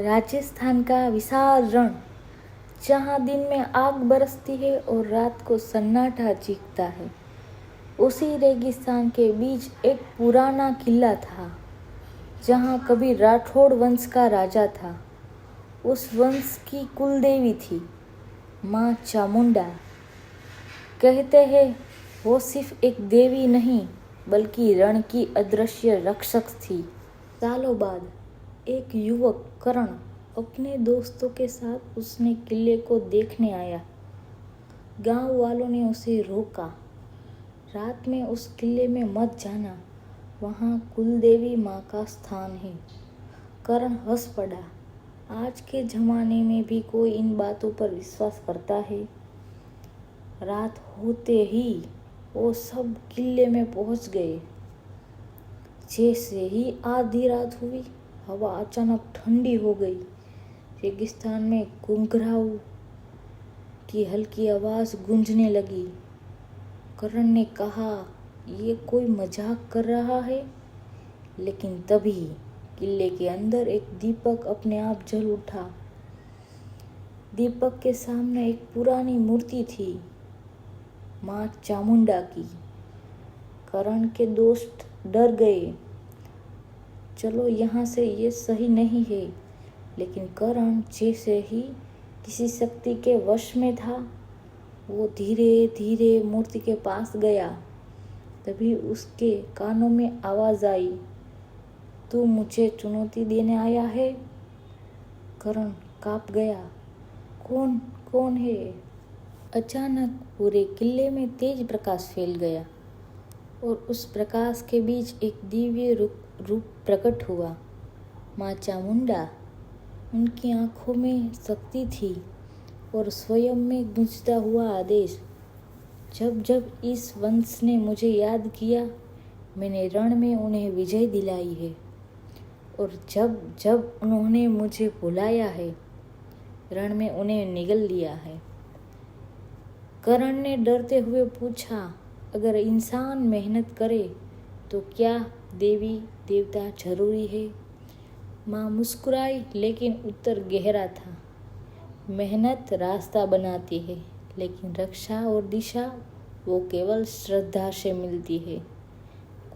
राजस्थान का विशाल रण, जहाँ दिन में आग बरसती है और रात को सन्नाटा चीखता है। उसी रेगिस्तान के बीच एक पुराना किला था, जहाँ कभी राठौड़ वंश का राजा था। उस वंश की कुलदेवी थी माँ चामुंडा। कहते हैं वो सिर्फ एक देवी नहीं, बल्कि रण की अदृश्य रक्षक थी। सालों बाद एक युवक करण अपने दोस्तों के साथ उसने किले को देखने आया। गांव वालों ने उसे रोका, रात में उस किले में मत जाना, वहाँ कुलदेवी माँ का स्थान है। करण हंस पड़ा। आज के जमाने में भी कोई इन बातों पर विश्वास करता है? रात होते ही वो सब किले में पहुंच गए। जैसे ही आधी रात हुई, हवा अचानक ठंडी हो गई। रेगिस्तान में घुंघराऊ की हल्की आवाज गूंजने लगी। करण ने कहा, ये कोई मजाक कर रहा है। लेकिन तभी किले के अंदर एक दीपक अपने आप जल उठा। दीपक के सामने एक पुरानी मूर्ति थी, माँ चामुंडा की। करण के दोस्त डर गए। चलो यहाँ से, ये सही नहीं है। लेकिन करण जैसे ही किसी शक्ति के वश में था, वो धीरे धीरे मूर्ति के पास गया। तभी उसके कानों में आवाज आई, तू मुझे चुनौती देने आया है? करण कांप गया। कौन कौन है? अचानक पूरे किले में तेज प्रकाश फैल गया और उस प्रकाश के बीच एक दिव्य रूप प्रकट हुआ। माँ चामुंडा। उनकी आंखों में शक्ति थी और स्वयं में गूंजता हुआ आदेश, जब जब इस वंश ने मुझे याद किया, मैंने रण में उन्हें विजय दिलाई है। और जब जब उन्होंने मुझे बुलाया है, रण में उन्हें निगल लिया है। करण ने डरते हुए पूछा, अगर इंसान मेहनत करे तो क्या देवी देवता जरूरी है? माँ मुस्कुराई, लेकिन उत्तर गहरा था। मेहनत रास्ता बनाती है, लेकिन रक्षा और दिशा वो केवल श्रद्धा से मिलती है।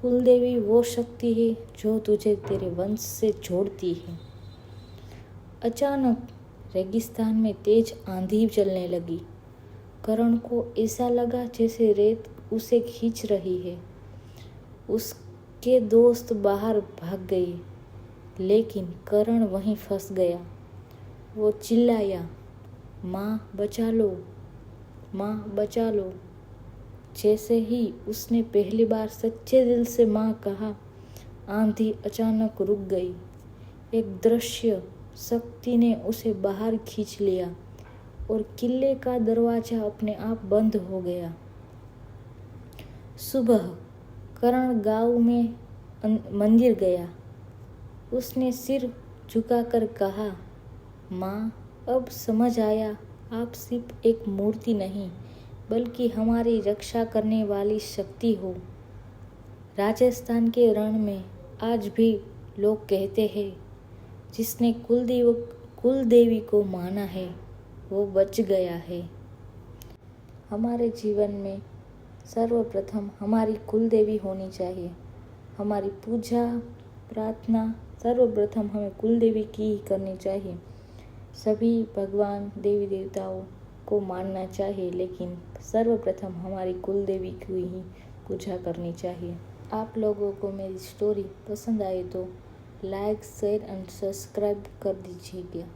कुलदेवी वो शक्ति है जो तुझे तेरे वंश से जोड़ती है। अचानक रेगिस्तान में तेज आंधी चलने लगी। करण को ऐसा लगा जैसे रेत उसे खींच रही है। उसके दोस्त बाहर भाग गए, लेकिन करण वहीं फंस गया। वो चिल्लाया, माँ बचा लो, माँ बचा लो। जैसे ही उसने पहली बार सच्चे दिल से माँ कहा, आंधी अचानक रुक गई। एक दृश्य शक्ति ने उसे बाहर खींच लिया और किले का दरवाजा अपने आप बंद हो गया। सुबह करण गांव में मंदिर गया। उसने सिर झुकाकर कहा, माँ अब समझ आया, आप सिर्फ एक मूर्ति नहीं, बल्कि हमारी रक्षा करने वाली शक्ति हो। राजस्थान के रण में आज भी लोग कहते हैं, जिसने कुलदेवी को माना है, वो बच गया है। हमारे जीवन में सर्वप्रथम हमारी कुलदेवी होनी चाहिए। हमारी पूजा प्रार्थना सर्वप्रथम हमें कुलदेवी की ही करनी चाहिए। सभी भगवान देवी देवताओं को मानना चाहिए, लेकिन सर्वप्रथम हमारी कुलदेवी की ही पूजा करनी चाहिए। आप लोगों को मेरी स्टोरी पसंद आए तो लाइक, शेयर एंड सब्सक्राइब कर दीजिएगा।